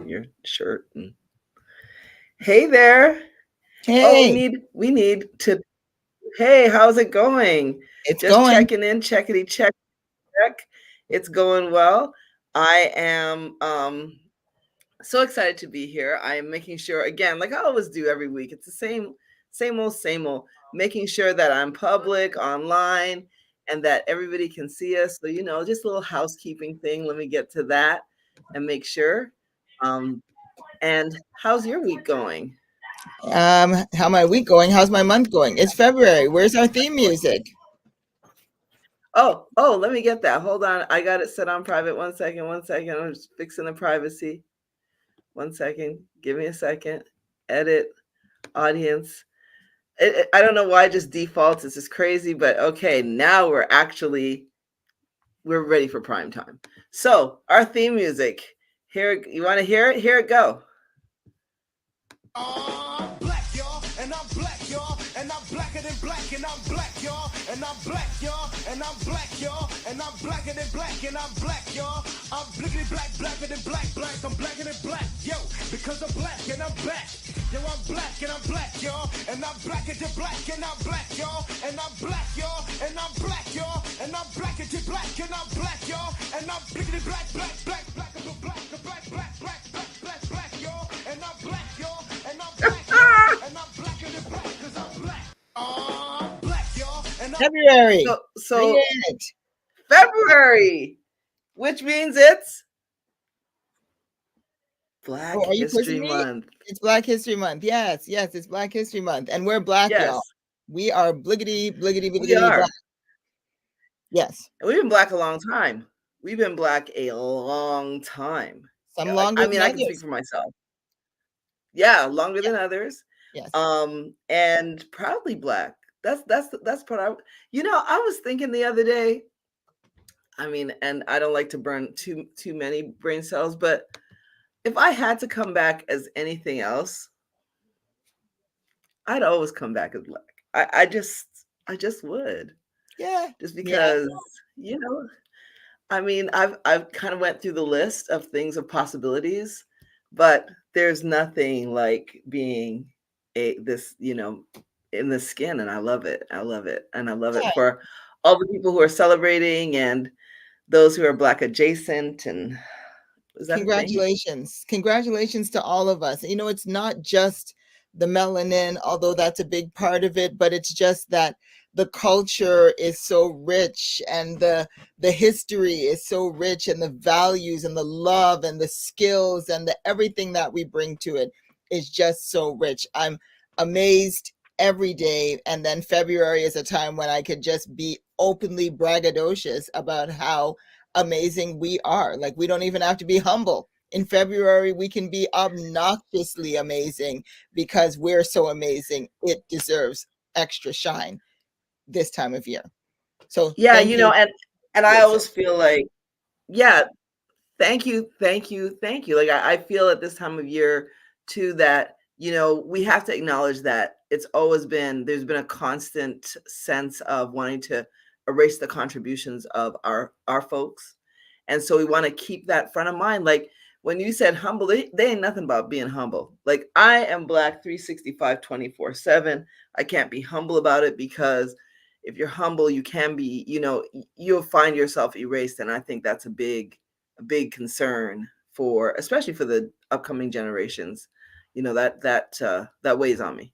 your shirt. And... Hey there. Oh, Hey, we need to. Hey, how's it going? it's Just going. checking in, check. It's going well. I am so excited to be here. I am making sure again, like I always do every week. It's the same old, making sure that I'm public online and that everybody can see us. So, just a little housekeeping thing. Let me get to that and make sure. Um, and how's your week going? How my week going? How's my month going? It's February. Where's our theme music? Oh, let me get that. Hold on. I got it set on private. One second. I'm just fixing the privacy. 1 second. Give me a second. Edit audience. I don't know why it just defaults. It's just crazy, but okay. Now we're ready for prime time. So our theme music. Here, you want to hear it? Here it go. Black, y'all, and I'm black, y'all, and I'm blacker than black, and I'm black, y'all, and I'm black, y'all, and I'm black, y'all, and I'm blacker than black, and I'm black, y'all. I'm blickety black, blacker than black, I'm blacker than black, yo, because I'm black and I'm back. Yo, I'm black and I'm black, y'all, and I'm blacker than black, and I'm black, y'all, and I'm black, y'all, and I'm black, y'all, and I'm blacker than black, and I'm black, y'all, and I'm blickety black, black, black, black, black, black, black, black, black, black, black, y'all, and I'm black, y'all. And I'm black, y'all, and I'm blacker than black, cause I'm black. Black, y'all, and I'm February. Bring so it. February, which means it's Oh, Black are you History pushing me? Month. It's Black History Month. Yes, yes, it's Black History Month. And we're black, y'all. Yes, We are bliggity, bliggity, we bliggity black. are. Yes. And we've been black a long time. We've been black a long time. Some Yeah, longer than I can speak others. for myself. Yeah, longer Yeah. than others. Yes. And proudly black. That's part I was thinking the other day. I mean, and I don't like to burn too many brain cells, but if I had to come back as anything else, I'd always come back as black. I just would. Yeah. Just Yeah. because, you know, I mean, I've kind of went through the list of things of possibilities, but there's nothing like being in the skin, and I love it. I love it. And I love it Yeah. for all the people who are celebrating and those who are black adjacent. And is that a thing? Congratulations. Congratulations to all of us. It's not just the melanin, although that's a big part of it, but it's just that the culture is so rich and the history is so rich and the values and the love and the skills and the everything that we bring to it is just so rich. I'm amazed every day, and then February is a time when I could just be openly braggadocious about how amazing we are. Like, we don't even have to be humble. In February, we can be obnoxiously amazing because we're so amazing. It deserves extra shine this time of year. So Yeah, thank you, and I Lisa. always feel like, yeah, thank you. Like I feel at this time of year too that we have to acknowledge that there's been a constant sense of wanting to erase the contributions of our folks, and so we want to keep that front of mind. Like when you said humble, they ain't nothing about being humble. Like I am black 365 24/7. I can't be humble about it because if you're humble, you can be, you'll find yourself erased, and I think that's a big concern for, especially for the upcoming generations. That weighs on me.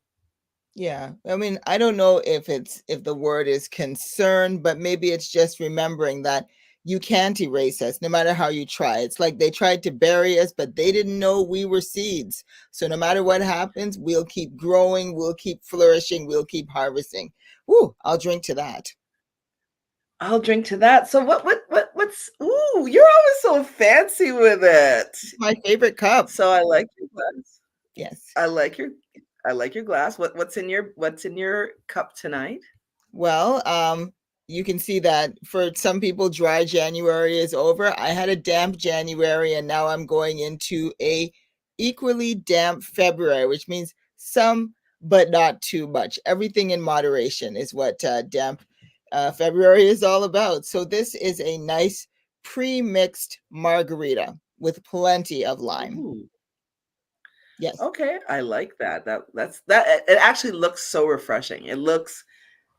Yeah. I mean, I don't know if the word is concern, but maybe it's just remembering that you can't erase us no matter how you try. It's like they tried to bury us, but they didn't know we were seeds. So no matter what happens, we'll keep growing, we'll keep flourishing, we'll keep harvesting. Ooh, I'll drink to that. I'll drink to that. So what's ooh, you're always so fancy with it. My favorite cup. So I like your glass. Yes. I like your I like your glass. What's in your cup tonight? Well, you can see that for some people, dry January is over. I had a damp January, and now I'm going into a equally damp February, which means some, but not too much. Everything in moderation is what damp February is all about. So this is a nice pre-mixed margarita with plenty of lime. Ooh, Yes, okay, I like that. That. It actually looks so refreshing. It looks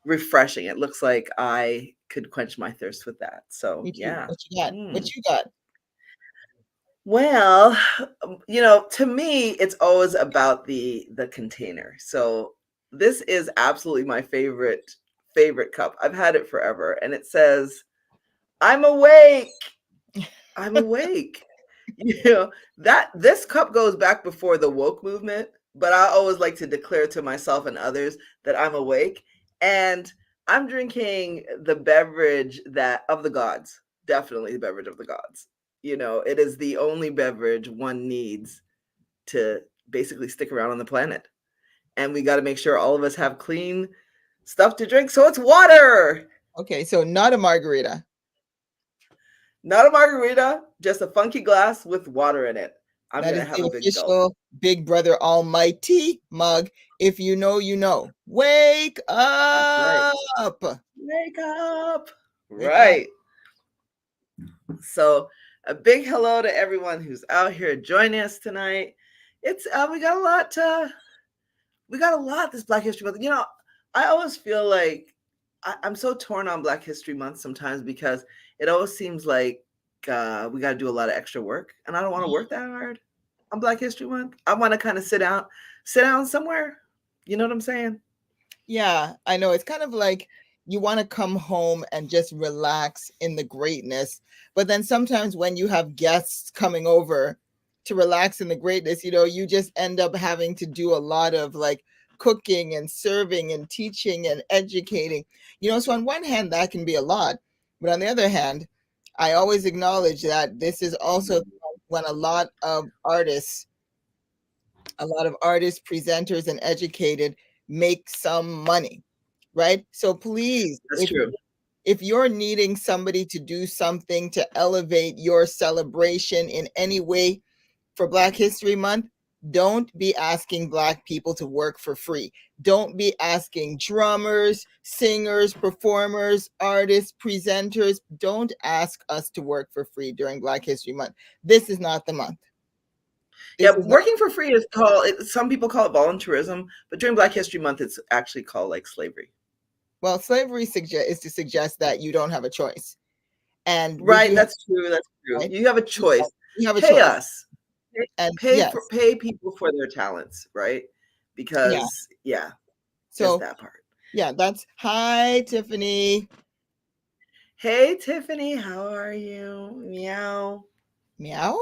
refreshing. It looks like I could quench my thirst with that. So me too. yeah. What you got? What Mm. you got? Well, to me, it's always about the container. So this is absolutely my favorite cup. I've had it forever, and it says, "I'm awake. I'm awake." You know, that this cup goes back before the woke movement, but I always like to declare to myself and others that I'm awake, and I'm drinking the beverage that of the gods. Definitely the beverage of the gods. It is the only beverage one needs to basically stick around on the planet. And we got to make sure all of us have clean stuff to drink. So it's water. Okay, so not a margarita. Not a margarita, just a funky glass with water in it. I'm That going is to have the a big gulp. official Big Brother Almighty mug. If you know, you know. Wake That's right. up! Wake up. Wake up. Right. So a big hello to everyone who's out here joining us tonight. It's we got a lot this Black History Month. I always feel like I'm so torn on Black History Month sometimes because it always seems like we got to do a lot of extra work, and I don't want to work that hard on Black History Month. I want to kind of sit down somewhere. You know what I'm saying? Yeah, I know. It's kind of like you want to come home and just relax in the greatness. But then sometimes when you have guests coming over to relax in the greatness, you just end up having to do a lot of like cooking and serving and teaching and educating. So on one hand, that can be a lot. But on the other hand, I always acknowledge that this is also when a lot of artists, presenters, and educated make some money, right? So please, That's true. if you're needing somebody to do something to elevate your celebration in any way for Black History Month, don't be asking Black people to work for free. Don't be asking drummers, singers, performers, artists, presenters. Don't ask us to work for free during Black History Month. This is not the month. Yeah, working for free is some people call it volunteerism, but during Black History Month, it's actually called like slavery. Well, slavery is to suggest that you don't have a choice. And right, that's true. That's true. Right? You have a choice. You have a pay choice. Us. And pay people for their talents, right? Because so that part. Yeah, that's hi Tiffany. Hey Tiffany, how are you? Meow. Meow?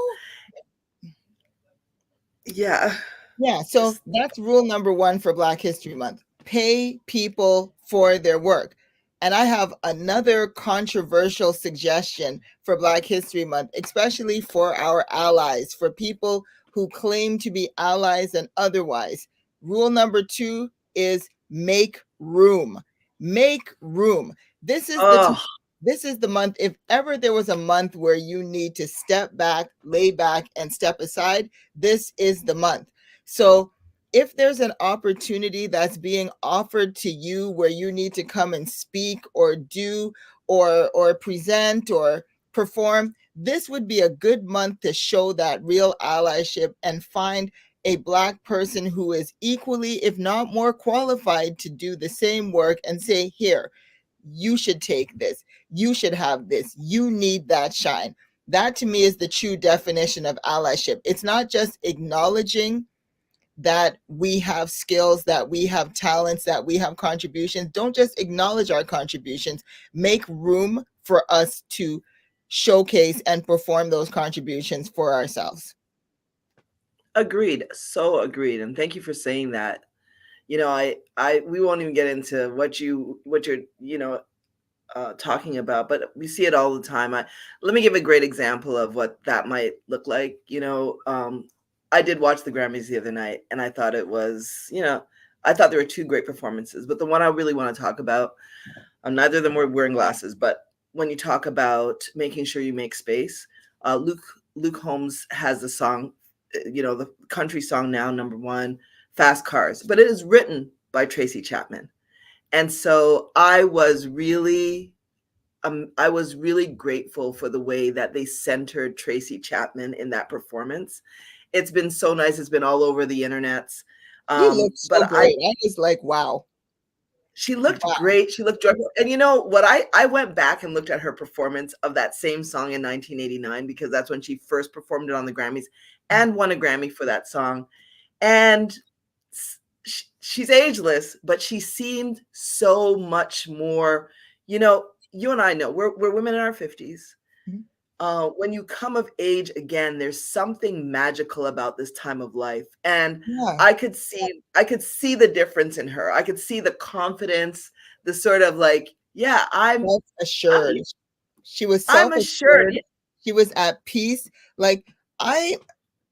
Yeah. Yeah, so that's rule number 1 for Black History Month. Pay people for their work. And I have another controversial suggestion for Black History Month, especially for our allies, for people who claim to be allies and otherwise. Rule number 2 is make room. Make room. This is the month. If ever there was a month where you need to step back, lay back, and step aside, this is the month. So if there's an opportunity that's being offered to you where you need to come and speak or do or present or perform, this would be a good month to show that real allyship and find a Black person who is equally, if not more qualified to do the same work and say, here, you should take this. You should have this. You need that shine. That to me is the true definition of allyship. It's not just acknowledging that we have skills, that we have talents, that we have contributions. Don't just acknowledge our contributions. Make room for us to showcase and perform those contributions for ourselves. Agreed. So agreed. And thank you for saying that. We won't even get into what you're talking about, but we see it all the time. Let me give a great example of what that might look like. I did watch the Grammys the other night, and I thought it was, I thought there were 2 great performances, but the one I really want to talk about, neither of them were wearing glasses, but when you talk about making sure you make space, Luke Holmes has a song, the country song now, #1, Fast Cars, but it is written by Tracy Chapman. And so I was really I was really grateful for the way that they centered Tracy Chapman in that performance. It's been so nice. It's been all over the internets. She looked so But great. I was like, wow. she looked Wow. great. She looked joyful. And you know what? I went back and looked at her performance of that same song in 1989 because that's when she first performed it on the Grammys and won a Grammy for that song. And she's ageless, but she seemed so much more, you know, you and I know we're women in our 50s. Mhm. When you come of age again, there's something magical about this time of life. And Yeah. I could see the difference in her. I could see the confidence, the sort of like, yeah, Self-assured. She was I'm assured. self-assured. She was at peace. Like I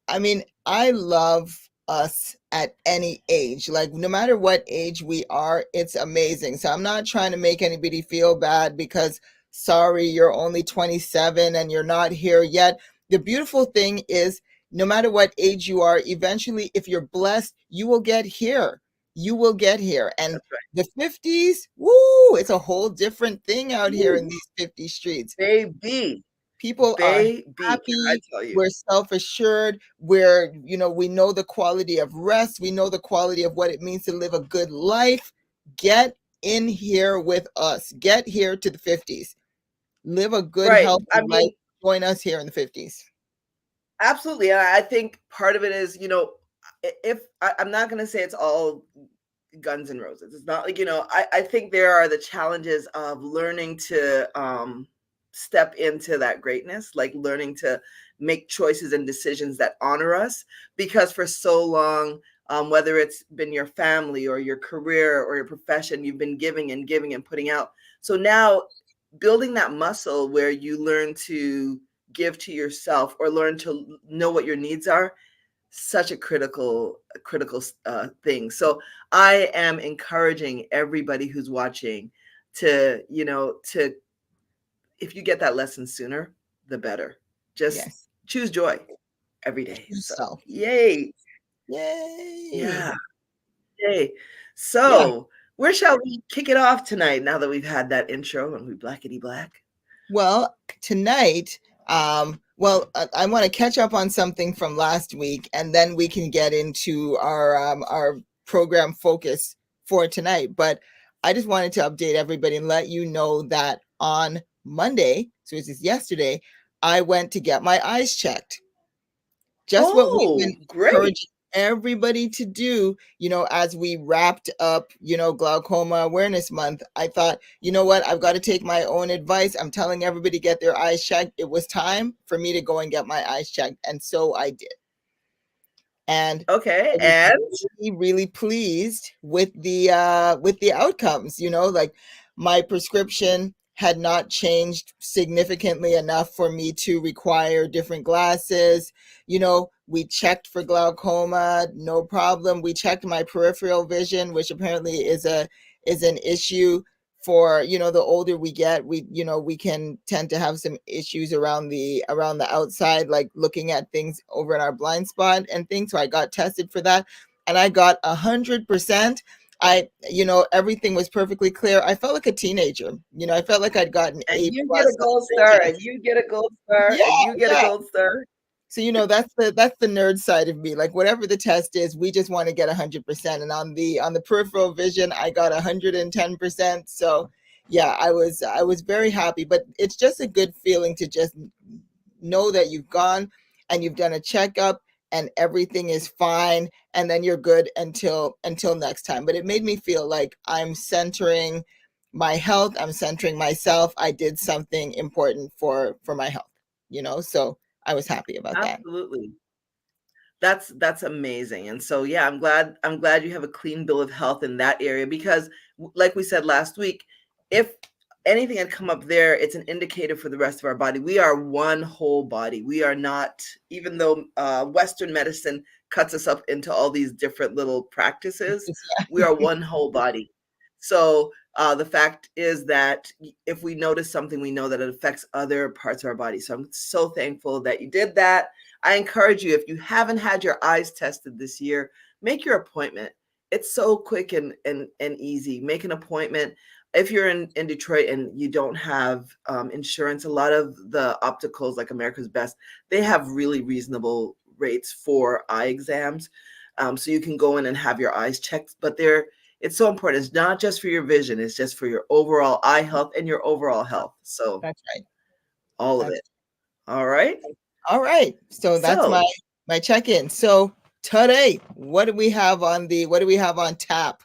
I mean, I love us at any age. Like, no matter what age we are, it's amazing. So, I'm not trying to make anybody feel bad because, sorry, you're only 27 and you're not here yet. The beautiful thing is, no matter what age you are, eventually, if you're blessed, you will get here. You will get here. And That's right. the 50s, woo, it's a whole different thing out here in Ooh, these 50 streets. baby, People are baby, can I happy, tell you? we're self-assured, we're, we know the quality of rest, we know the quality of what it means to live a good life. Get in here with us. Get here to the 50s. Live a good, Right. healthy I life. mean, Join us here in the 50s. absolutely. And I think part of it is, if I'm not going to say it's all guns and roses. It's not like, I think there are the challenges of learning to step into that greatness, like learning to make choices and decisions that honor us. Because for so long, whether it's been your family or your career or your profession, you've been giving and giving and putting out. So now building that muscle where you learn to give to yourself or learn to know what your needs are, such a critical thing. So I am encouraging everybody who's watching to, to, if you get that lesson sooner, the better. Just Yes. choose joy every day. So Yourself. yay. Yay. Yeah. Yay. Yeah. So where shall we kick it off tonight now that we've had that intro and we blackety black? Well, tonight, I want to catch up on something from last week, and then we can get into our program focus for tonight. But I just wanted to update everybody and let you know that on Monday, so this is yesterday, I went to get my eyes checked. Just what we've been Oh, great. encouraging everybody to do, as we wrapped up, Glaucoma Awareness Month. I thought, you know what, I've got to take my own advice. I'm telling everybody to get their eyes checked. It was time for me to go and get my eyes checked. And so I did. And Okay. I was And really, really pleased with the outcomes. Like, my prescription had not changed significantly enough for me to require different glasses. We checked for glaucoma, no problem. We checked my peripheral vision, which apparently is an issue for, the older we get. We can tend to have some issues around the outside, like looking at things over in our blind spot and things. So I got tested for that, and I got 100%. Everything was perfectly clear. I felt like a teenager. I felt like I'd gotten A you get a plus on gold the star, and test. you get a gold star, Yeah, and you get a yeah. gold star. So that's the nerd side of me. Like, whatever the test is, we just want to get 100%. And on the peripheral vision, I got 110%. So yeah, I was very happy. But it's just a good feeling to just know that you've gone and you've done a checkup and everything is fine, and then you're good until next time. But it made me feel like I'm centering my health. I'm centering myself. I did something important for my health. So I was happy about that. Absolutely. That's amazing. And so yeah, I'm glad you have a clean bill of health in that area because like we said last week, if anything had come up there, it's an indicator for the rest of our body. We are one whole body. We are not, even though Western medicine cuts us up into all these different little practices, we are one whole body. So the fact is that if we notice something, we know that it affects other parts of our body. So I'm so thankful that you did that. I encourage you, if you haven't had your eyes tested this year, make your appointment. It's so quick and easy. Make an appointment. if you're in Detroit and you don't have insurance, a lot of the opticals like America's Best, they have really reasonable rates for eye exams. So you can go in and have your eyes checked, but it's so important. It's not just for your vision, it's just for your overall eye health and your overall health. So That's right. all of it. All right. All right. So that's So my check-in. So today, what do we have on tap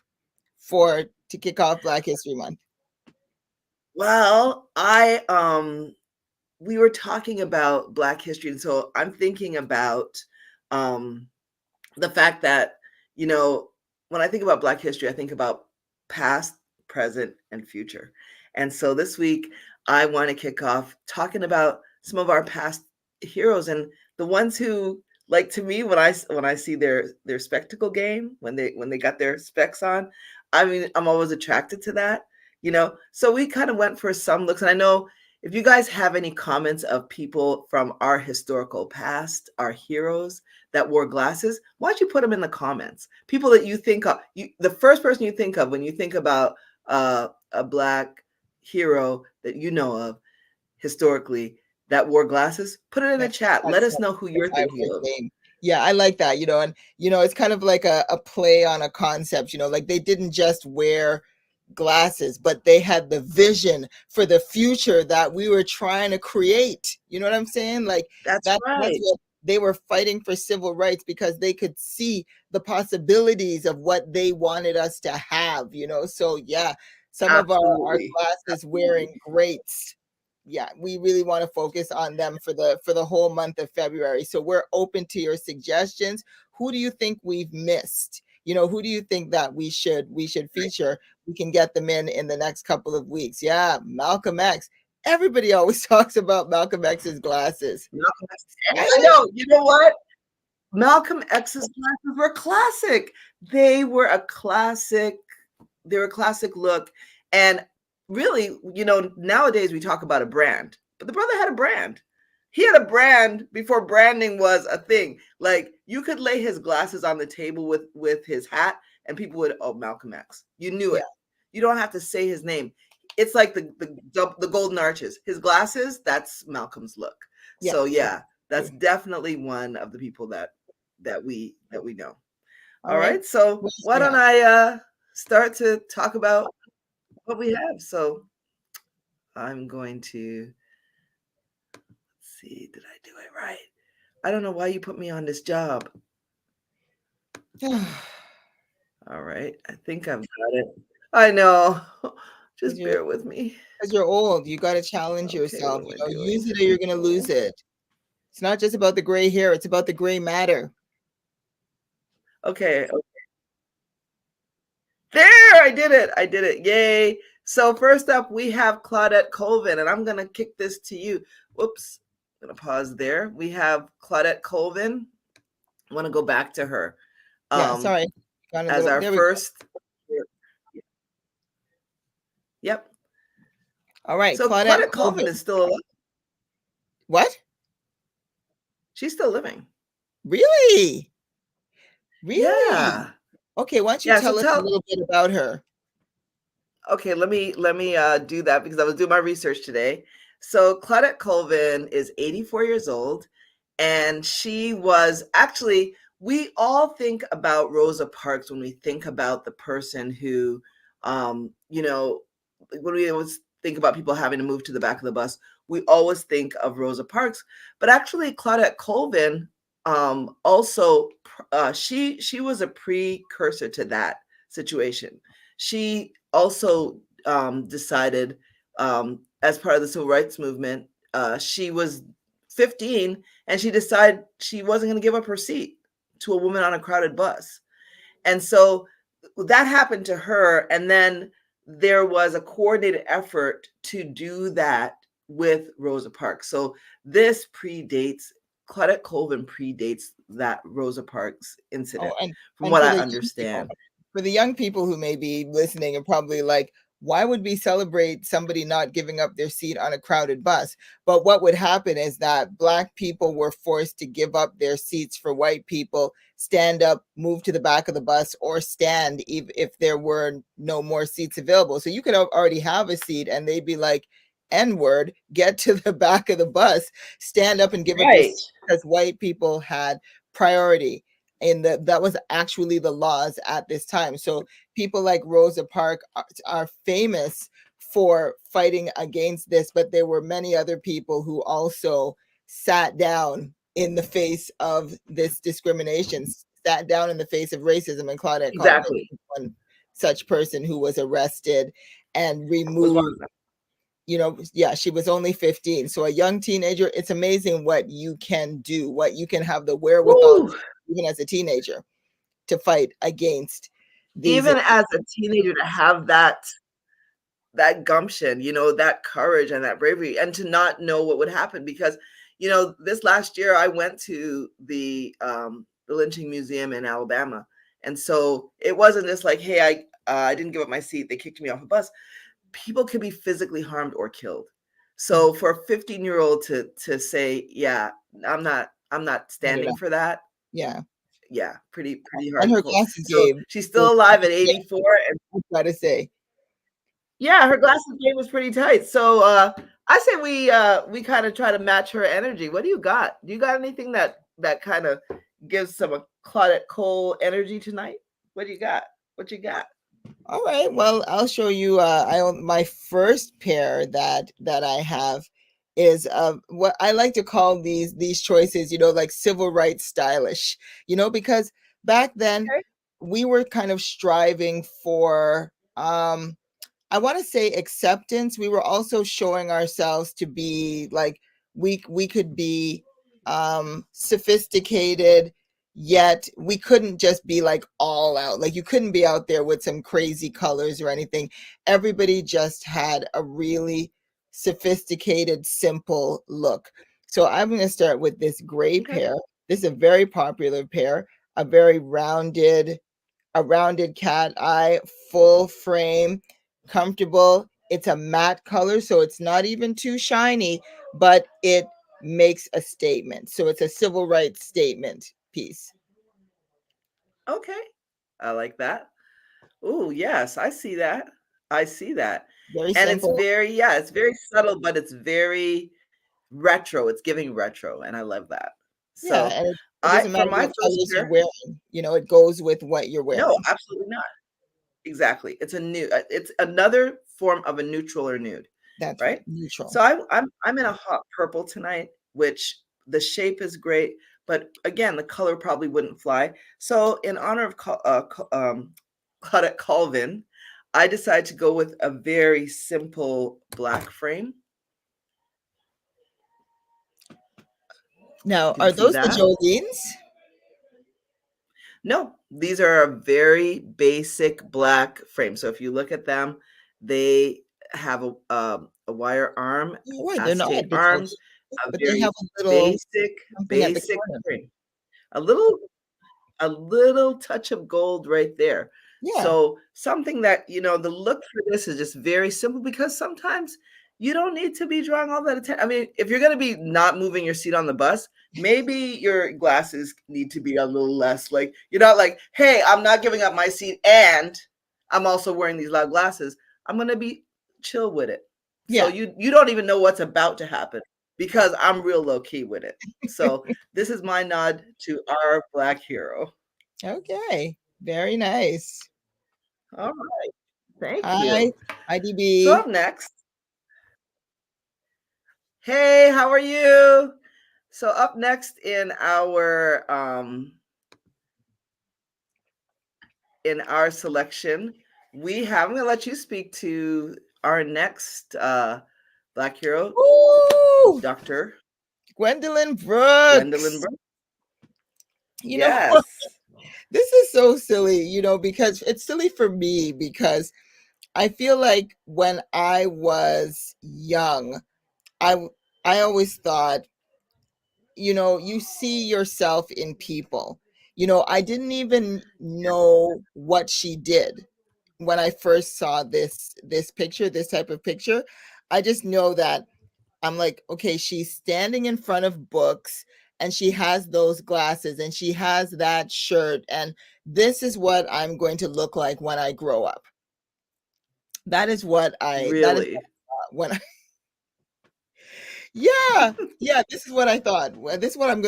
to kick off Black History Month? well, we were talking about Black history, and so I'm thinking about the fact that, when I think about Black history, I think about past, present, and future. And so this week, I want to kick off talking about some of our past heroes and the ones who, like, to me, when I see their spectacle game, when they got their specs on, I mean, I'm always attracted to that. So we kind of went for some looks, and I know if you guys have any comments of people from our historical past, our heroes that wore glasses, why don't you put them in the comments? People that you think of, the first person you think of when you think about a Black hero that you know of historically that wore glasses, put it in the chat. Let us know who you're thinking of. Yeah, I like that, and it's kind of like a play on a concept, like they didn't just wear glasses, but they had the vision for the future that we were trying to create. You know what I'm saying? Like that's right. That's what they were fighting for, civil rights, because they could see the possibilities of what they wanted us to have, So yeah, some Absolutely. of our glasses wearing greats. Yeah, we really want to focus on them for the whole month of February. So we're open to your suggestions. Who do you think we've missed? Who do you think that we should feature? We can get them in the next couple of weeks. Yeah, Malcolm X. Everybody always talks about Malcolm X's glasses. Malcolm X. I know. You know what? Malcolm X's glasses were classic. They were a classic. They were a classic look. And really, nowadays we talk about a brand, but the brother had a brand. He had a brand before branding was a thing. Like, you could lay his glasses on the table with his hat and people would, oh, Malcolm X. You knew it. You don't have to say his name. It's like the golden arches. His glasses, that's Malcolm's look. Yeah. So yeah, that's definitely one of the people that we know. All right. So why don't I start to talk about what we have? So I'm going to see, did I do it right? I don't know why you put me on this job. All right. I think I've got it. I know. Just bear with me. Because you're old. You got to challenge yourself. Use it or you're going to lose it. It's not just about the gray hair. It's about the gray matter. Okay. There, I did it. Yay. So first up, we have Claudette Colvin, and I'm going to kick this to you. Whoops. I'm going to pause there. We have Claudette Colvin. I want to go back to her. Sorry. As our first. Yep. All right. So Claudette Colvin is still alive. What? She's still living. Really? Yeah. Okay, why don't you tell us a little bit about her? Okay, let me do that because I was doing my research today. So Claudette Colvin is 84 years old, and she was actually, we all think about Rosa Parks when we think about the person who, when we always think about people having to move to the back of the bus, we always think of Rosa Parks. But actually, Claudette Colvin also, she was a precursor to that situation. She also decided, as part of the civil rights movement, she was 15 and she decided she wasn't going to give up her seat to a woman on a crowded bus. And so that happened to her. And then there was a coordinated effort to do that with Rosa Parks. So this Claudette Colvin predates that Rosa Parks incident, from what I understand. For the young people who may be listening and probably like, why would we celebrate somebody not giving up their seat on a crowded bus? But what would happen is that Black people were forced to give up their seats for white people, stand up, move to the back of the bus, or stand if there were no more seats available. So you could already have a seat and they'd be like, N-word, get to the back of the bus, stand up and give up your Right. seat, because white people had priority. And that was actually the laws at this time. So people like Rosa Parks are famous for fighting against this, but there were many other people who also sat down in the face of this discrimination, sat down in the face of racism. And Claudette Colvin Exactly. was one such person who was arrested and Was one removed. of them. Yeah, she was only 15. So a young teenager, it's amazing what you can do, what you can have the wherewithal, Woo! even as a teenager, to fight against these. Even as a teenager to have that gumption, that courage and that bravery, and to not know what would happen. Because, this last year I went to the lynching museum in Alabama. And so it wasn't just like, hey, I didn't give up my seat, they kicked me off a bus. People can be physically harmed or killed. So for a 15-year-old to say, yeah, I'm not standing for that. Yeah. Yeah, pretty And her hardcore. glasses So game she's was still alive at 84, and I gotta say. yeah, her glasses game was pretty tight. So I say we kind of try to match her energy. What do you got? Do you got anything that kind of gives some Claudette Cole energy tonight? What do you got? What you got? All right. Well, I'll show you. My first pair that I have is what I like to call these choices. Like civil rights stylish. Because back then Okay. we were kind of striving for I want to say acceptance. We were also showing ourselves to be like we could be sophisticated, yet we couldn't just be like all out. Like you couldn't be out there with some crazy colors or anything. Everybody just had a really sophisticated, simple look. So I'm going to start with this gray Okay. pair. This is a very popular pair, a very rounded cat eye, full frame, comfortable. It's a matte color, so it's not even too shiny, but it makes a statement. So it's a civil rights statement piece. Okay. I like that. Oh, yes, I see that. I see that. Very And it's simple. it's very subtle, but it's very retro. It's giving retro, and I love that. Yeah, So and it I doesn't for matter my what first colors you're pair, wearing. It goes with what you're no, wearing. absolutely not. Exactly. It's another form of a neutral or nude, That's right. right? Neutral. So I'm in a hot purple tonight, which the shape is great, but again, the color probably wouldn't fly. So in honor of Claudette Colvin, I decided to go with a very simple black frame. Now, You can are see those the that. Jolene's? No, these are a very basic black frame. So if you look at them, they have a wire arm, Oh, wait, they're not acetate the Jolene's, arms, a but they very have a little basic, something at the basic corner. frame. A little a little touch of gold right there. Yeah. So something that, the look for this is just very simple, because sometimes you don't need to be drawing all that attention. I mean, if you're going to be not moving your seat on the bus, maybe your glasses need to be a little less like, you're not like, hey, I'm not giving up my seat and I'm also wearing these loud glasses. I'm going to be chill with it. So Yeah. you don't even know what's about to happen, because I'm real low key with it. So this is my nod to our Black hero. Okay. Very nice. All right. Thank Hi, you. So IDB. up next, hey, how are you? So up next in our selection, I'm gonna let you speak to our next Black hero, Woo! Dr. Gwendolyn Gwendolyn Brooks. Brooks. You know, Yes. this is so silly, because it's silly for me because I feel like when I was young, I I always thought, you see yourself in people. I didn't even know what she did. when I first saw this picture, this type of picture, I just know that I'm like, okay, she's standing in front of books and she has those glasses and she has that shirt, and this is what I'm going to look like when I grow up. That is Really? when yeah, yeah, this is what I thought. This is what I'm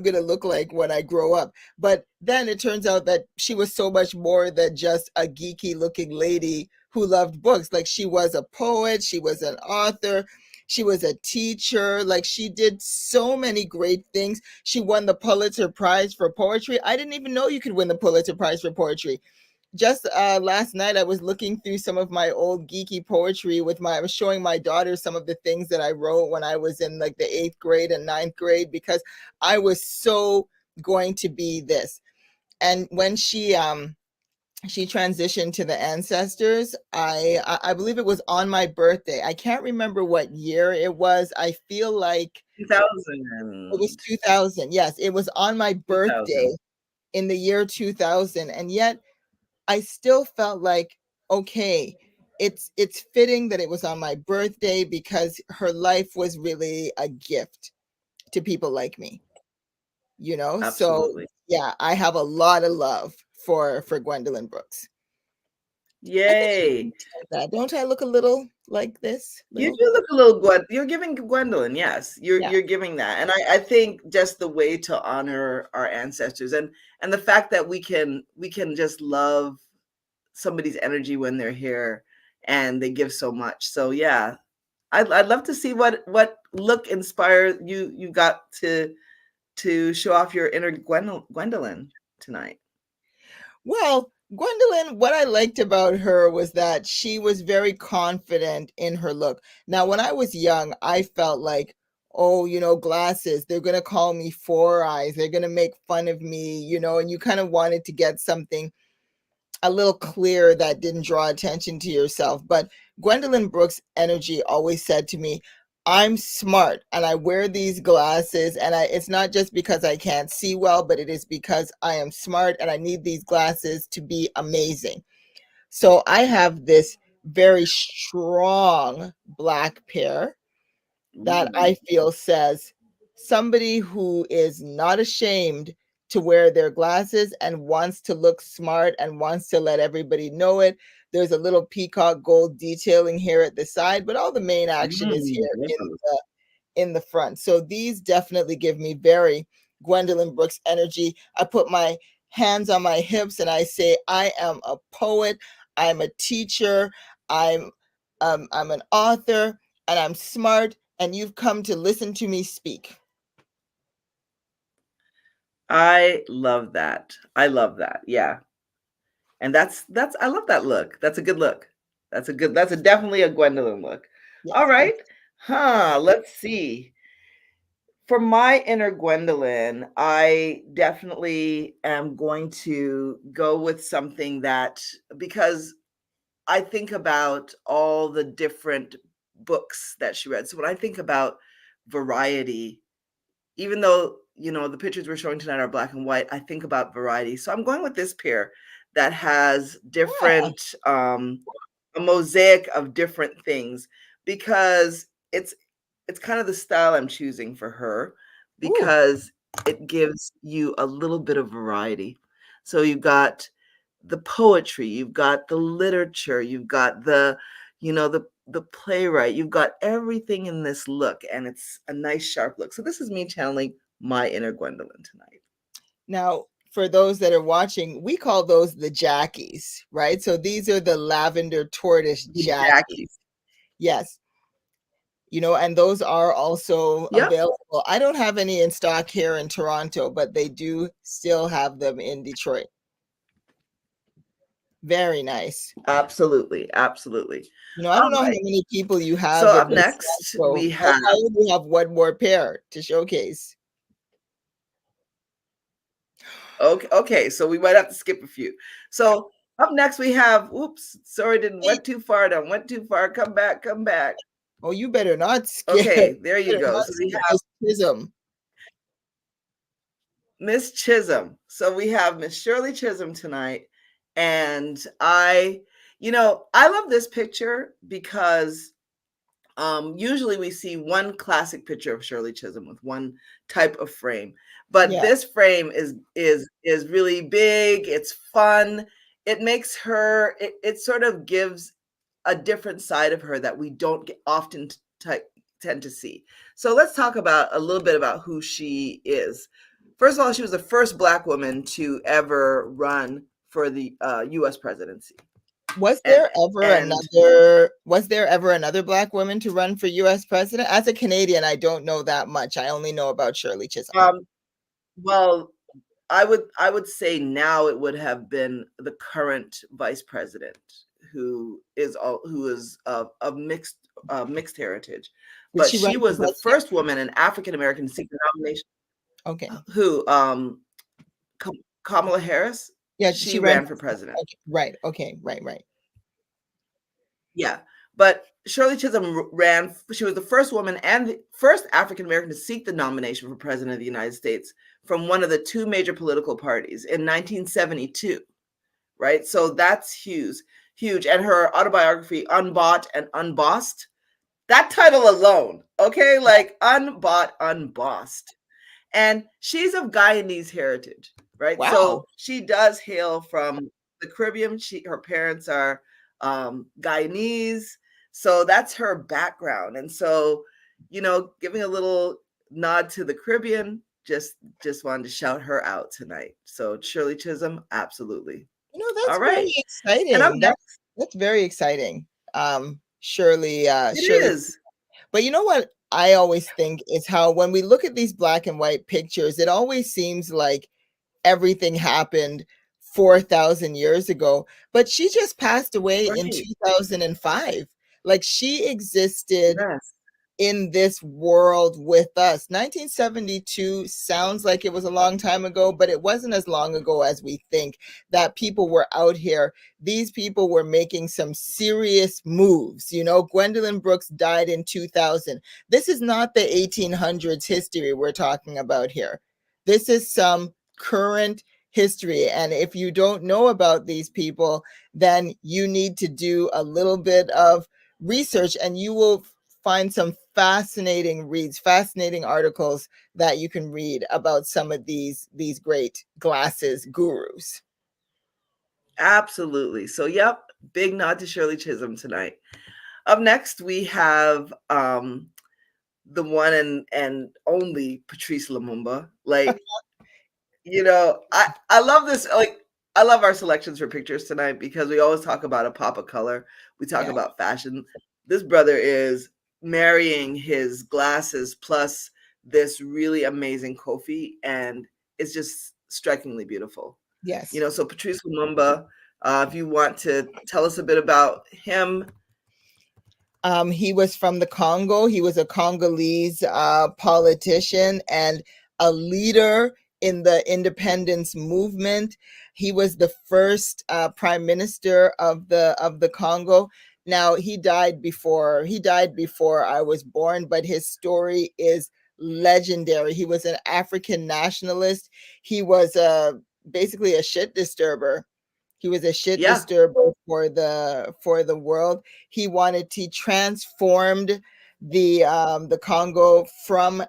gonna look like when I grow up. But then it turns out that she was so much more than just a geeky looking lady who loved books. Like, she was a poet, she was an author, she was a teacher. Like, she did so many great things. She won the Pulitzer Prize for poetry. I didn't even know you could win the Pulitzer Prize for poetry. Just last night I was looking through some of my old geeky poetry I was showing my daughter some of the things that I wrote when I was in like the 8th grade and ninth grade, because I was so going to be this. And when she transitioned to the ancestors, I believe it was on my birthday. I can't remember what year it was. I feel like it was 2000. 2000. Yes, it was on my birthday 2000. in the year 2000, and yet I still felt like, okay, it's fitting that it was on my birthday because her life was really a gift to people like me, you know? So Absolutely. yeah, I have a lot of love for Gwendolyn Brooks. I think I Yay. understand that. Don't I look a little like this? You Little? do look a little you're giving Gwendolyn, yes. You're Yeah. you're giving that. And I think just the way to honor our ancestors, and the fact that we can just love somebody's energy when they're here and they give so much. So yeah, I'd love to see what look inspired you got to show off your inner Gwendolyn tonight. Well, Gwendolyn, what I liked about her was that she was very confident in her look. Now, when I was young, I felt like, oh, glasses, they're going to call me Four Eyes. They're going to make fun of me, and you kind of wanted to get something a little clear that didn't draw attention to yourself. But Gwendolyn Brooks' energy always said to me, I'm smart and I wear these glasses, and it's not just because I can't see well, but it is because I am smart and I need these glasses to be amazing. So I have this very strong black pair that Ooh. I feel says somebody who is not ashamed to wear their glasses and wants to look smart and wants to let everybody know it. There's a little peacock gold detailing here at the side, but all the main action is here There it in goes. the front. So these definitely give me very Gwendolyn Brooks energy. I put my hands on my hips and I say, I am a poet, I'm a teacher, I'm I'm an author, and I'm smart, and you've come to listen to me speak. I love that. I love that. Yeah. And that's I love that look. That's a good look. That's a definitely a Gwendolyn look. All Yes, right. Let's see. For my inner Gwendolyn, I definitely am going to go with something that, because I think about all the different books that she read. So when I think about variety, even though the pictures we're showing tonight are black and white, I think about variety. So I'm going with this pair that has yeah. different a mosaic of different things, because it's kind of the style I'm choosing for her, Ooh. because it gives you a little bit of variety. So you've got the poetry, you've got the literature, you've got the playwright, you've got everything in this look, and it's a nice sharp look. So this is me channeling my inner Gwendolyn tonight. Now, for those that are watching, we call those the Jackies, right? So these are the lavender tortoise The Jackies. Jackies. Yes. And those are also Yep, available. I don't have any in stock here in Toronto, but they do still have them in Detroit. Very nice. absolutely, absolutely. I don't All know how right. many people you So have in up this next set, so we I have only have one more pair to showcase. okay, so we might have to skip a few. So up next we have, oops, sorry, didn't Hey, went too far down, went too far. Come back, come back. oh, you better not skip. Okay, there you Better go. not So we skip have Miss Chisholm. Miss Chisholm. So we have Miss Shirley Chisholm tonight, And I love this picture because usually we see one classic picture of Shirley Chisholm with one type of frame, but Yeah. this frame is really big. It's fun. It makes her. It sort of gives a different side of her that we don't often tend to see. So let's talk about a little bit about who she is. First of all, she was the first Black woman to ever run for the U.S. presidency. Was And there ever and another Black woman to run for US president? As a Canadian, I don't know that much. I only know about Shirley Chisholm. well, I would say now it would have been the current vice president who is of mixed heritage, Did but she run she for was the president? first woman, an African American, to seek the nomination. Okay. Who Kamala Harris? Yeah, she She ran. ran for president. Okay, right. Okay. Right. Yeah, but Shirley Chisholm ran. She was the first woman and the first African American to seek the nomination for president of the United States from one of the two major political parties in 1972. Right, so that's huge. And her autobiography, Unbought and Unbossed, that title alone, okay, like Unbought, Unbossed. And she's of Guyanese heritage, right? Wow. So she does hail from the Caribbean. Her parents are Guyanese, so that's her background. And so, giving a little nod to the Caribbean, just wanted to shout her out tonight. So Shirley Chisholm, absolutely. That's All very right, and up exciting. next, That's very exciting. Shirley, it Shirley. is But you know what I always think is how when we look at these black and white pictures, it always seems like everything happened 4,000 years ago. But she just passed away in right. 2005. Like she existed Yes, in this world with us. 1972 sounds like it was a long time ago, but it wasn't as long ago as we think that people were out here. These people were making some serious moves. Gwendolyn Brooks died in 2000. This is not the 1800s history we're talking about here. This is some current history. And if you don't know about these people, then you need to do a little bit of research and you will find some fascinating reads, fascinating articles that you can read about some of these great glasses gurus. absolutely. So, yep, big nod to Shirley Chisholm tonight. Up next, we have the one and only Patrice Lumumba. Like, I love this. Like, I love our selections for pictures tonight because we always talk about a pop of color. We talk Yeah. about fashion. This brother is marrying his glasses plus this really amazing Kofi, and it's just strikingly beautiful. Yes. So Patrice Lumumba, if you want to tell us a bit about him. He was from the Congo. He was a Congolese politician and a leader in the independence movement. He was the first prime minister of the Congo. Now he died before I was born, but his story is legendary. He was an African nationalist. He was basically a shit disturber. He was a shit disturber for the world. He transformed the Congo from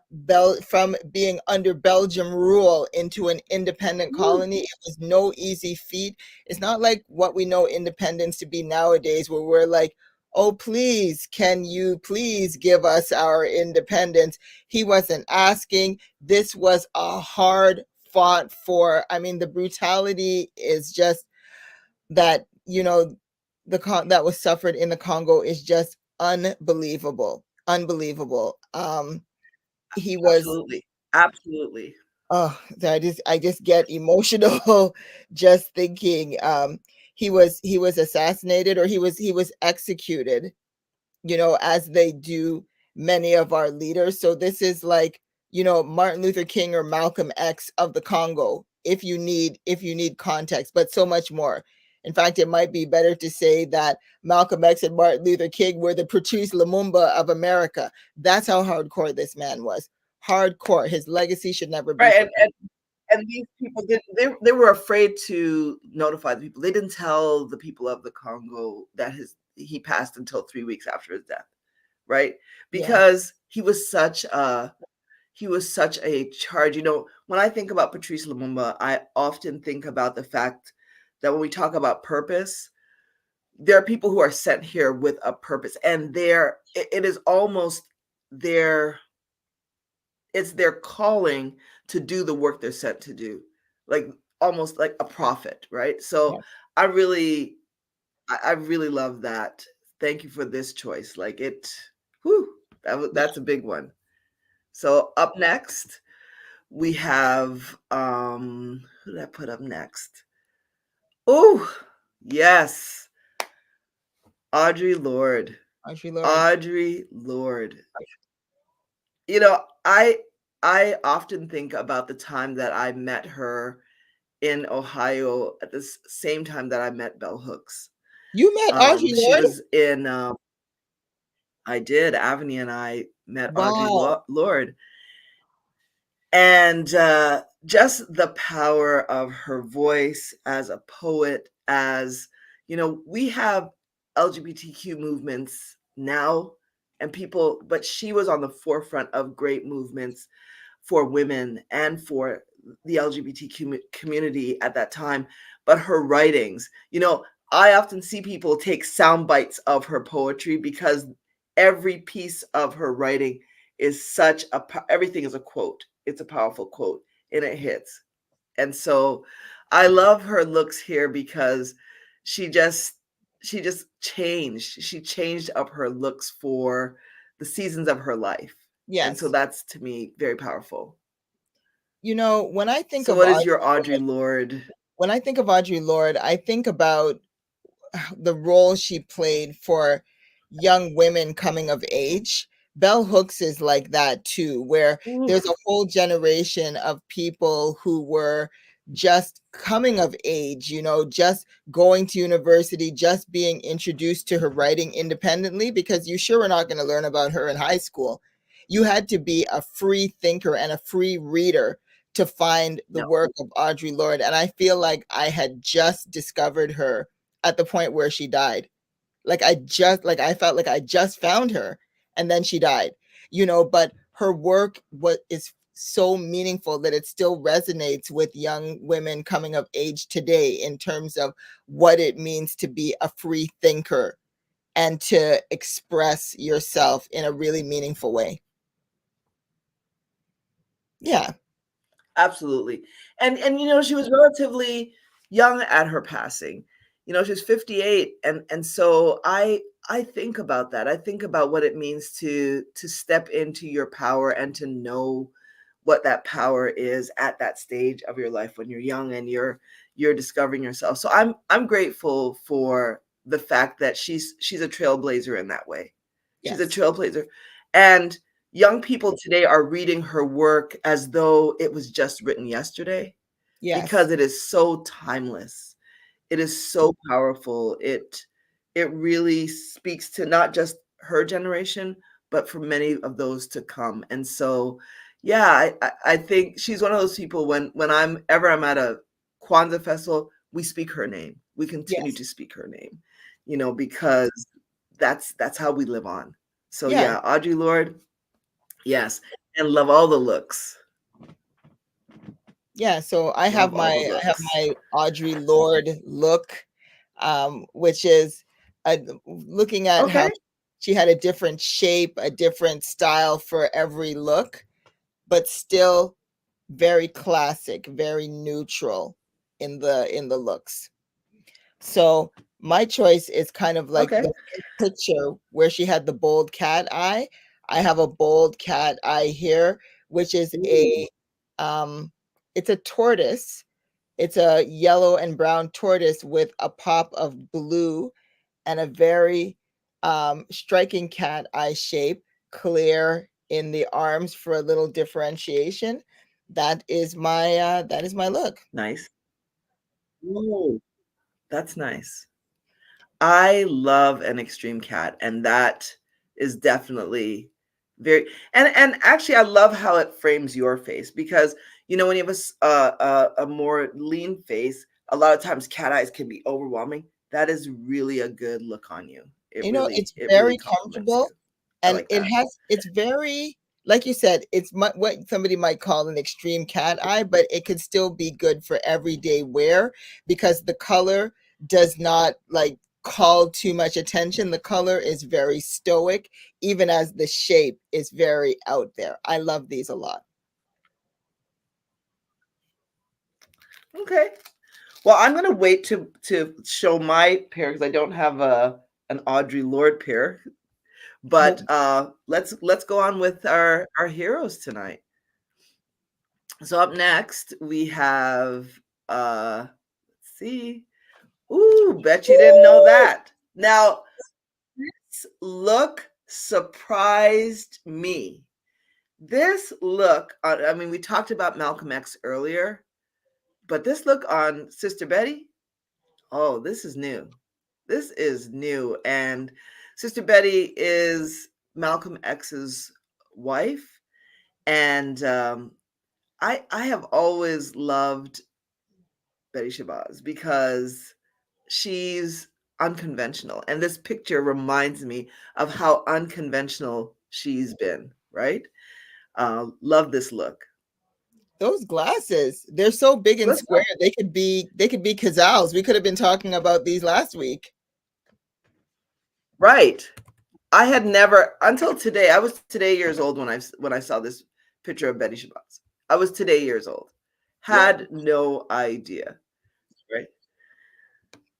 being under Belgium rule into an independent colony. It was no easy feat. It's not like what we know independence to be nowadays, where we're like, oh, please, can you please give us our independence? He wasn't asking. This was a hard fought for. I mean, the brutality is just that that was suffered in the Congo is just unbelievable. He was Absolutely. oh, I just get emotional just thinking. He was assassinated, or he was executed, as they do many of our leaders. So this is like, Martin Luther King or Malcolm X of the Congo, if you need context, but so much more. In fact, it might be better to say that Malcolm X and Martin Luther King were the Patrice Lumumba of America. That's how hardcore this man was. Hardcore. His legacy should never be Right. forgotten. and these people did they were afraid to notify the people. They didn't tell the people of the Congo that he passed until 3 weeks after his death, right? Yeah. Because he was such a charge. You know, when I think about Patrice Lumumba, I often think about the fact that when we talk about purpose, there are people who are sent here with a purpose, and it is almost their it's their calling to do the work they're sent to do, like almost like a prophet, right? So Yes. I really, I really love that. Thank you for this choice. Like whew, that's a big one. So up next, we have who did I put up next? Oh, yes, Audre Lorde. Audre Lorde. Audre Lorde. You know, I often think about the time that I met her in Ohio at the same time that I met Bell Hooks. You met Audre She Lorde? was in I did. Avni and I met Audre Wow. Lorde. And just the power of her voice as a poet, as you know, we have LGBTQ movements now and people, but she was on the forefront of great movements for women and for the LGBTQ community at that time. But her writings, you know, I often see people take sound bites of her poetry because every piece of her writing is everything is a quote. It's a powerful quote and it hits. And so I love her looks here because she just changed. She changed up her looks for the seasons of her life. And so Yes. that's to me very powerful. You know, when I think So of what is your Audre Lorde? Audre Lorde, I think about the role she played for young women coming of age. Bell Hooks is like that too, where there's a Oof. whole generation of people who were just coming of age, you know, just going to university, just being introduced to her writing independently, because you sure were not going to learn about her in high school. You had to be a free thinker and a free reader to find the No. work of Audre Lorde. And I feel like I had just discovered her at the point where she died. I felt like I just found her and then she died. You know, but her work is so meaningful that it still resonates with young women coming of age today in terms of what it means to be a free thinker and to express yourself in a really meaningful way. Yeah. Absolutely. And you know, she was relatively young at her passing. You know, she was 58, and so I think about that. I think about what it means to step into your power and to know what that power is at that stage of your life when you're young and you're discovering yourself. So I'm grateful for the fact that she's a trailblazer in that way. She's a Yes. trailblazer. And young people today are reading her work as though it was just written yesterday Yes. because it is so timeless. It is so powerful. It really speaks to not just her generation, but for many of those to come. And so, yeah, I think she's one of those people when I'm at a Kwanzaa festival, we speak her name. We continue Yes. to speak her name, you know, because that's how we live on. So Yeah. yeah, Audre Lorde, yes, and love all the looks. Yeah, so Love all the I have looks. my Audre Lorde look, which is looking at how Okay. she had a different shape, a different style for every look, but still very classic, very neutral in the looks. So my choice is kind of like Okay. the picture where she had the bold cat eye. I have a bold cat eye here, which is Ooh, um it's a tortoise. It's a yellow and brown tortoise with a pop of blue and a very striking cat eye shape, clear in the arms for a little differentiation. That is my look. nice. Ooh, that's nice. I love an extreme cat, and that is definitely very and actually I love how it frames your face because You know, when you have a more lean face, a lot of times cat eyes can be overwhelming. That is really a good look on you. It's It really very compliments you. comfortable, I and like that. it's very, like you said, it's what somebody might call an extreme cat eye, but it could still be good for everyday wear because the color does not like call too much attention. The color is very stoic, even as the shape is very out there. I love these a lot. Okay. Well, I'm gonna wait to show my pair because I don't have an Audre Lorde pair. But let's go on with our heroes tonight. So up next we have let's see. Ooh, bet you didn't know that. Now, this look surprised me. This look, I mean, we talked about Malcolm X earlier, but this look on Sister Betty, oh, this is new. This is new. And Sister Betty is Malcolm X's wife. And I have always loved Betty Shabazz because she's unconventional. And this picture reminds me of how unconventional she's been, right? Love this look. Those glasses, they're so big and Let's square. They could be Cazals. We could have been talking about these last week. right. I had never until today. I was today years old when I saw this picture of Betty Shabazz. I was today years old. Yeah. Had no idea, right?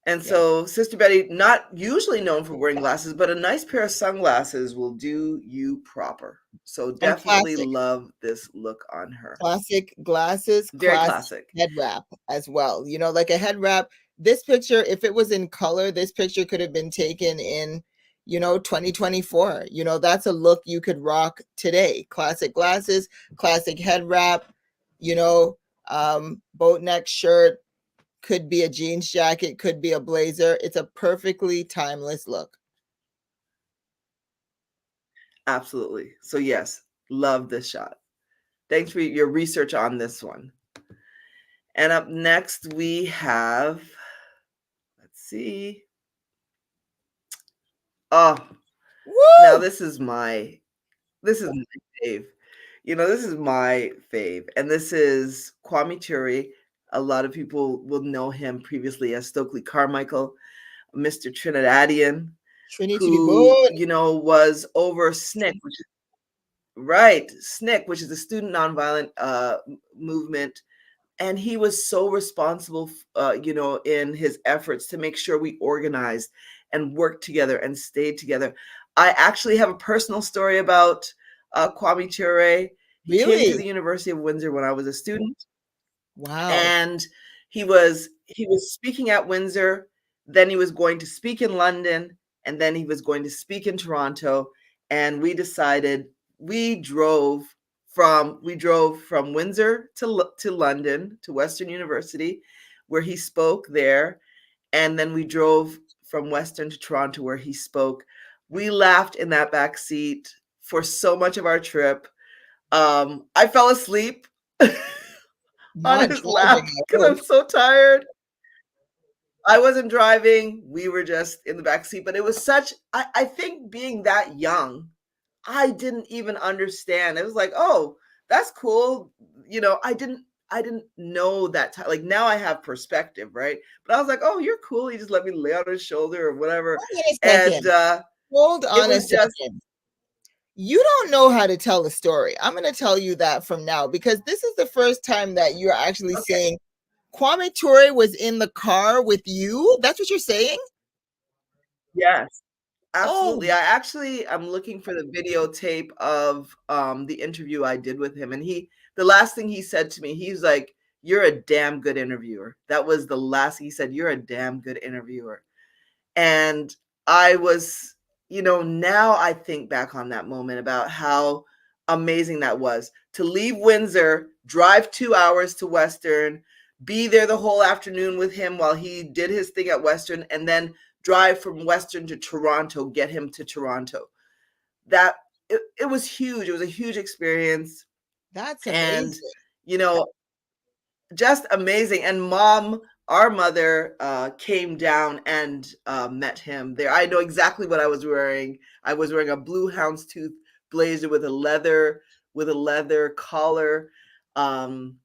And Yeah. so Sister Betty, not usually known for wearing glasses, but a nice pair of sunglasses will do you proper. So And definitely classic. love this look on her. Classic glasses, Very classic classic. head wrap as well. You know, like a head wrap. This picture, if it was in color, this picture could have been taken in, 2024. You know, that's a look you could rock today. Classic glasses, classic head wrap, you know, boat neck shirt, could be a jeans jacket, could be a blazer. It's a perfectly timeless look. Absolutely. So yes, love this shot. Thanks for your research on this one. And up next we have, let's see. Oh, now Woo! this is my fave. You know, this is my fave. And this is Kwame Ture. A lot of people will know him previously as Stokely Carmichael, Mr. Trinidadian, Trinity the who, board. you know, was over SNCC, which is right, SNCC, which is the student nonviolent movement. And he was so responsible, you know, in his efforts to make sure we organized and worked together and stayed together. I actually have a personal story about Kwame Ture. He came to Really? the University of Windsor when I was a student, Wow. and he was speaking at Windsor. Then he was going to speak in London, and then he was going to speak in Toronto. And we decided we drove from Windsor to London to Western University, where he spoke there, and then we drove from Western to Toronto, where he spoke. We laughed in that back seat for so much of our trip. I fell asleep on Not his driving, lap I because I'm hope. so tired. I wasn't driving. We were just in the back seat. But it was I think being that young, I didn't even understand. It was like, oh, that's cool. You know, I didn't know that time. Like now I have perspective, right? But I was like, oh, you're cool. He just let me lay on his shoulder or whatever. Hold on a And second. Hold it on a was just second. You don't know how to tell a story. I'm going to tell you that from now because this is the first time that you're actually okay. saying Kwame Ture was in the car with you. That's what you're saying? Yes. Oh, Absolutely. I'm looking for the videotape of the interview I did with him. And the last thing he said to me, he's like, "You're a damn good interviewer." That was the last he said, "You're a damn good interviewer." And I was, you know, now I think back on that moment about how amazing that was to leave Windsor, drive 2 hours to Western, be there the whole afternoon with him while he did his thing at Western, and then drive from Western to Toronto, get him to Toronto. That it was huge. It was a huge experience. that's And amazing. you know, just amazing. And our mother, came down and met him there. I know exactly what I was wearing. I was wearing a blue houndstooth blazer with a leather collar, um,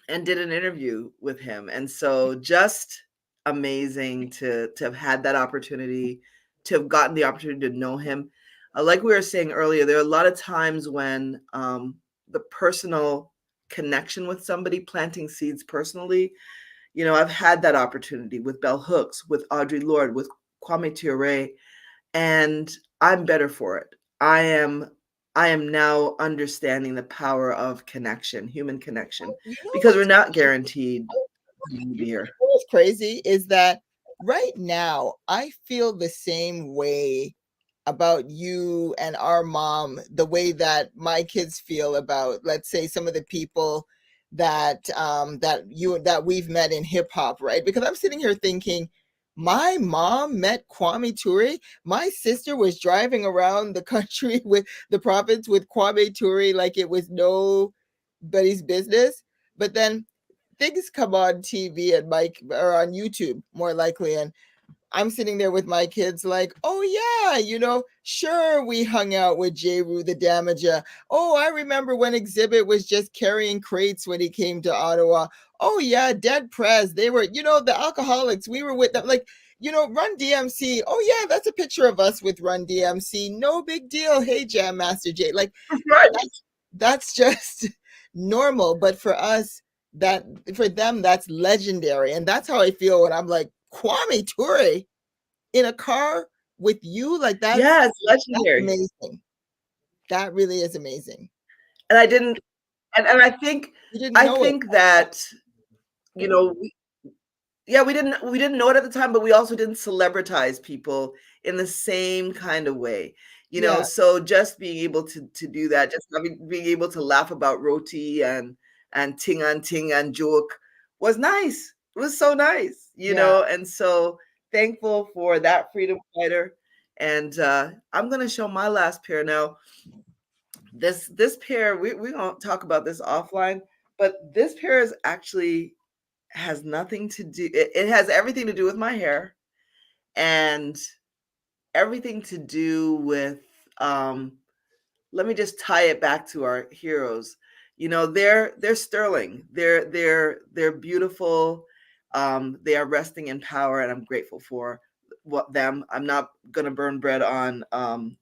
and did an interview with him. And so just amazing to have had that opportunity, to have gotten the opportunity to know him. Like we were saying earlier, there are a lot of times when the personal connection with somebody, planting seeds personally. I've had that opportunity with Bell Hooks, with Audre Lorde, with Kwame Ture, and I'm better for it. I am now understanding the power of connection, human connection, You know because we're what's not guaranteed to you be here. know what's crazy is that right now I feel the same way about you and our mom, the way that my kids feel about, let's say, some of the people that we've met in hip hop, right? Because I'm sitting here thinking, my mom met Kwame Ture. My sister was driving around the country with the prophets with Kwame Ture like it was nobody's business. But then things come on TV and Mike or on YouTube more likely, and I'm sitting there with my kids, like, oh yeah, sure, we hung out with Jeru the Damager. Oh, I remember when Exhibit was just carrying crates when he came to Ottawa. Oh yeah, Dead Prez, they were, the alcoholics. We were with them, like, Run DMC. Oh yeah, that's a picture of us with Run DMC. No big deal. Hey, Jam Master Jay, like Right. that's just normal. But for us, for them, that's legendary, and that's how I feel when I'm like, Kwame Ture in a car with you, like Yeah, it's that's legendary. amazing. That really is amazing. And I didn't, and You didn't I know it. think that, you know, yeah, we didn't know it at the time, but we also didn't celebritize people in the same kind of way. Yeah, So just being able to do that, just being able to laugh about roti and ting and joke was nice. It was so nice, yeah. and so thankful for that freedom fighter. And I'm gonna show my last pair now. This pair, we're gonna talk about this offline, but this pair is actually has nothing to do, it has everything to do with my hair, and everything to do with, let me just tie it back to our heroes. They're sterling, they're beautiful, they are resting in power, and I'm grateful for them. I'm not gonna burn bread on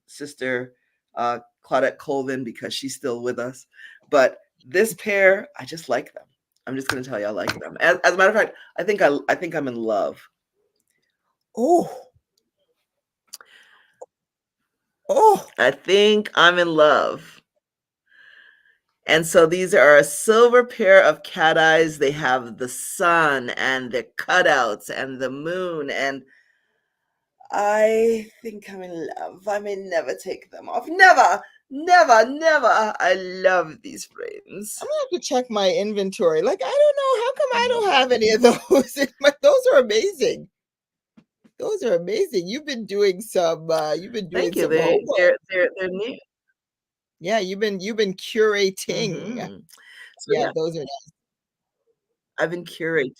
sister Claudette Colvin because she's still with us, but this pair, I just like them. I'm just gonna tell you, I like them. As a matter of fact, I think I'm in love. Oh, oh, I think I'm in love. And so these are a silver pair of cat eyes. They have the sun and the cutouts and the moon. And I think I'm in love. I may never take them off. Never, never, never. I love these frames. I'm gonna have to check my inventory. Like, I don't know, how come I don't have any of those? Those are amazing. Those are amazing. You've been doing some. You've been doing Thank you. some homework. They're neat. Yeah, you've been curating. So Yeah, yeah, those are nice. I've been curating.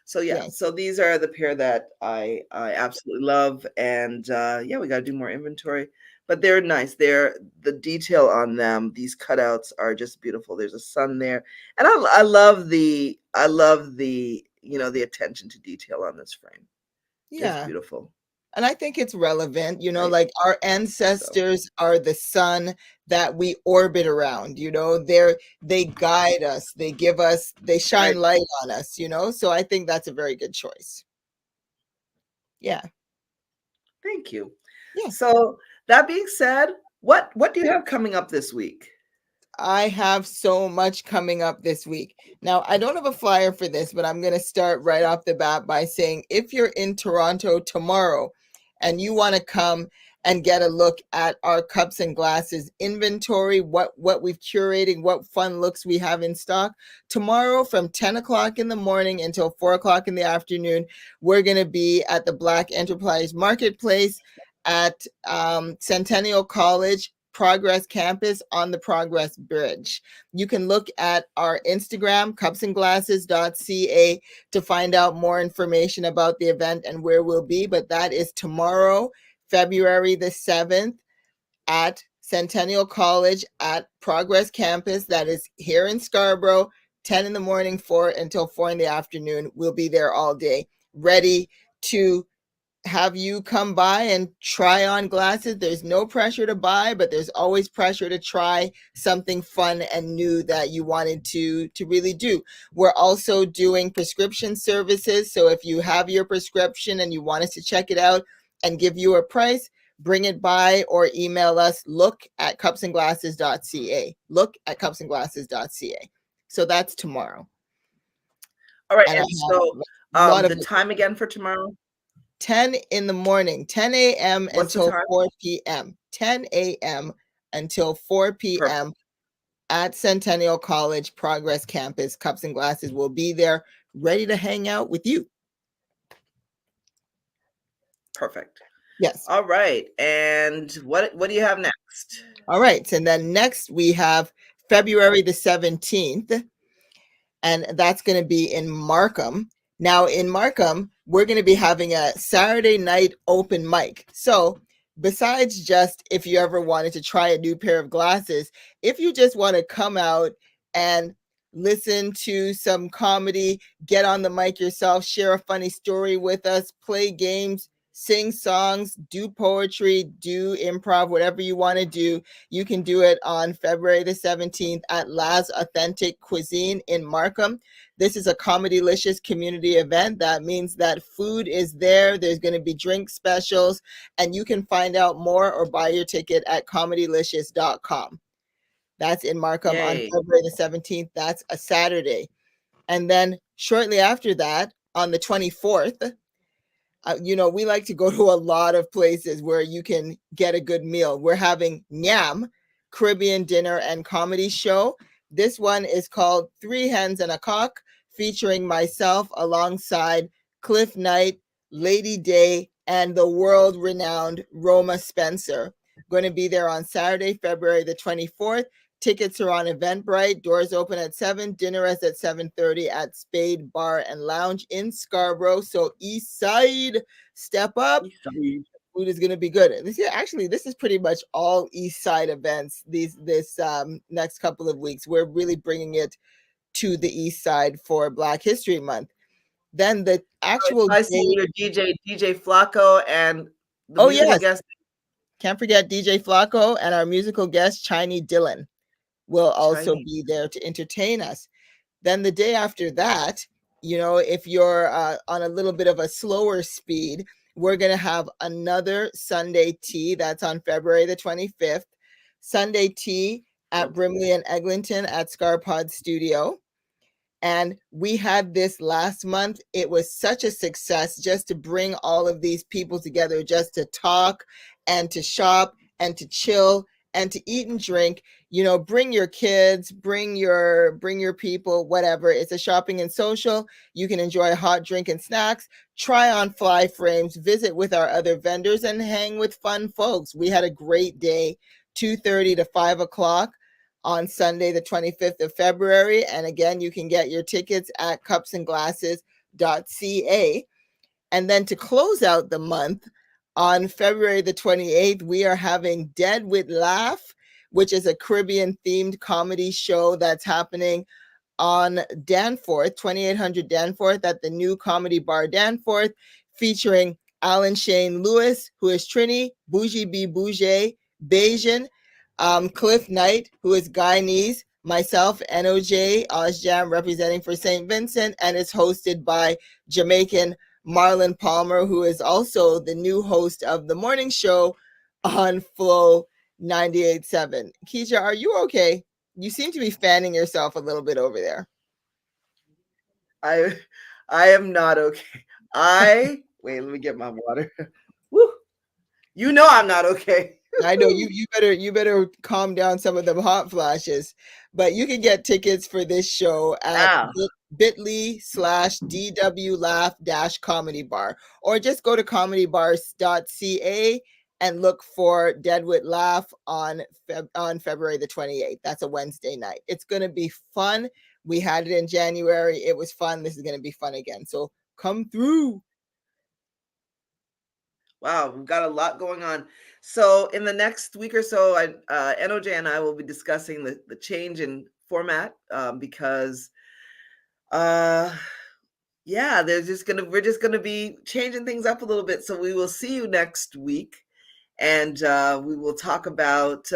So yeah, Yes. so these are the pair that I absolutely love, and yeah, we got to do more inventory, but they're nice. They're the detail on them. These cutouts are just beautiful. There's a sun there, and I love the the attention to detail on this frame. It's Yeah. beautiful, And I think it's relevant, right? like our So ancestors are the sun that we orbit around, they guide us, they shine right. light on us, So I think that's a very good choice. Yeah. Thank you. Yeah. So that being said, what do you have coming up this week? I have so much coming up this week. Now, I don't have a flyer for this, but I'm going to start right off the bat by saying if you're in Toronto tomorrow and you want to come and get a look at our cups and glasses inventory, what we've curated, what fun looks we have in stock, tomorrow from 10 o'clock in the morning until 4 o'clock in the afternoon, we're going to be at the Black Enterprise Marketplace at Centennial College. Progress Campus on the Progress Bridge. You can look at our Instagram, cupsandglasses.ca, to find out more information about the event and where we'll be. But that is tomorrow, February the 7th, at Centennial College at Progress Campus. That is here in Scarborough, 10 in the morning, 4 until 4 in the afternoon. We'll be there all day, ready to have you come by and try on glasses. There's no pressure to buy, but there's always pressure to try something fun and new that you wanted to really do. We're also doing prescription services. So if you have your prescription and you want us to check it out and give you a price, bring it by or email us, look@cupsandglasses.ca. Look@cupsandglasses.ca. So that's tomorrow. All right. And And so the time again for tomorrow? 10 in the morning, 10 a.m. What's the until time? 4 p.m. 10 a.m. until 4 p.m. Perfect. at Centennial College Progress Campus. Cups and Glasses will be there, ready to hang out with you. Perfect. Yes. All right. And what do you have next? All right. And then next we have February the 17th, and that's going to be in Markham. Now in Markham, we're going to be having a Saturday night open mic. So besides just if you ever wanted to try a new pair of glasses, if you just want to come out and listen to some comedy, get on the mic yourself, share a funny story with us, play games, sing songs, do poetry, do improv, whatever you want to do, you can do it on February the 17th at La's Authentic Cuisine in Markham. This is a Comedylicious community event. That means that food is there. There's going to be drink specials, and you can find out more or buy your ticket at comedylicious.com. That's in Markham on February the 17th. That's a Saturday. And then shortly after that, on the 24th, we like to go to a lot of places where you can get a good meal. We're having Nyam, Caribbean dinner and comedy show. This one is called Three Hens and a Cock, featuring myself alongside Cliff Knight, Lady Day, and the world-renowned Roma Spencer. Going to be there on Saturday, February the 24th. Tickets are on Eventbrite. Doors open at 7. Dinner is at 7:30 at Spade Bar and Lounge in Scarborough. So East Side, step up. Food is going to be good. This is pretty much all East Side events. This next couple of weeks, we're really bringing it to the East Side for Black History Month. Then the actual I see your DJ Flacco and the musical guest. Can't forget DJ Flacco and our musical guest Chinese Dillon will also be there to entertain us. Then the day after that, if you're on a little bit of a slower speed, we're going to have another Sunday tea. That's on February the 25th. Sunday tea at Brimley and Eglinton at Scarpod Studio. And we had this last month. It was such a success just to bring all of these people together, just to talk and to shop and to chill and to eat and drink. Bring your kids, bring your people, whatever. It's a shopping and social. You can enjoy a hot drink and snacks, try on fly frames, visit with our other vendors, and hang with fun folks. We had a great day, 2:30 to 5 o'clock on Sunday, the 25th of February. And again, you can get your tickets at cupsandglasses.ca. And then to close out the month, on February the 28th, we are having Dead with Laugh, which is a Caribbean-themed comedy show that's happening on Danforth, 2800 Danforth, at the new Comedy Bar Danforth, featuring Alan Shane Lewis, who is Trini, Bougie B. Bougie, Bayesian, Cliff Knight, who is Guyanese, myself, NOJ, Ozjam, representing for St. Vincent, and it's hosted by Jamaican Marlon Palmer, who is also the new host of the morning show on Flow 98.7. Keisha, are you okay? You seem to be fanning yourself a little bit over there. I am not okay. Wait, let me get my water. Woo. I'm not okay. I know you better calm down some of them hot flashes, but you can get tickets for this show at bit.ly/DW Laugh -comedy bar, or just go to comedybars.ca and look for Deadwood Laugh on February the 28th. That's a Wednesday night. It's going to be fun. We had it in January. It was fun. This is going to be fun again. So come through. Wow, we've got a lot going on. So in the next week or so, NOJ and I will be discussing the change in format because yeah, we're just gonna be changing things up a little bit. So we will see you next week, and we will talk about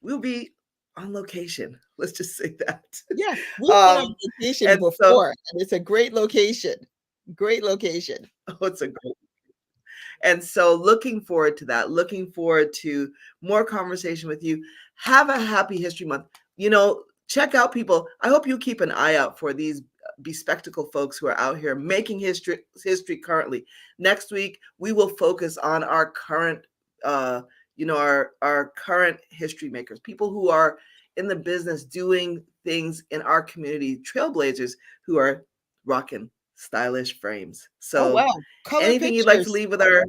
we'll be on location. Let's just say that. Yeah, we've been on location and before, so, and it's a great location. Great location. oh, it's a great. And so looking forward to that, looking forward to more conversation with you. Have a happy History Month. You know, check out people. I hope you keep an eye out for these bespectacled folks who are out here making history currently. Next week, we will focus on our current, our current history makers, people who are in the business doing things in our community, trailblazers who are rocking stylish frames. So Oh, wow. Color anything you'd like to pictures. leave with our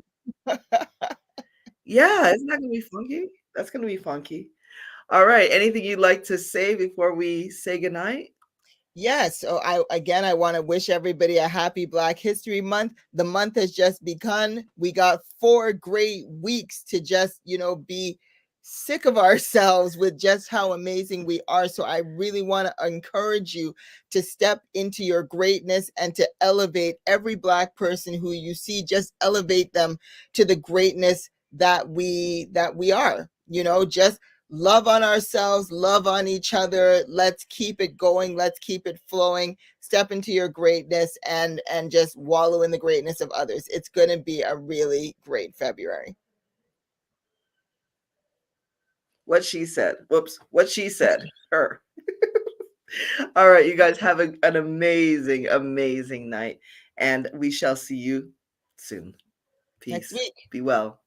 yeah, isn't that gonna be funky? That's gonna be funky. All right, anything you'd like to say before we say goodnight? Yes. So I want to wish everybody a happy Black History Month. The month has just begun. We got 4 great weeks to just, be sick of ourselves with just how amazing we are. So I really want to encourage you to step into your greatness and to elevate every Black person who you see. Just elevate them to the greatness that we are. Just love on ourselves, love on each other. Let's keep it going. Let's keep it flowing. Step into your greatness and just wallow in the greatness of others. It's going to be a really great February. What she said. Whoops. What she said. Her. All right, you guys have an amazing, amazing night. And we shall see you soon. Peace. Next week. Be well.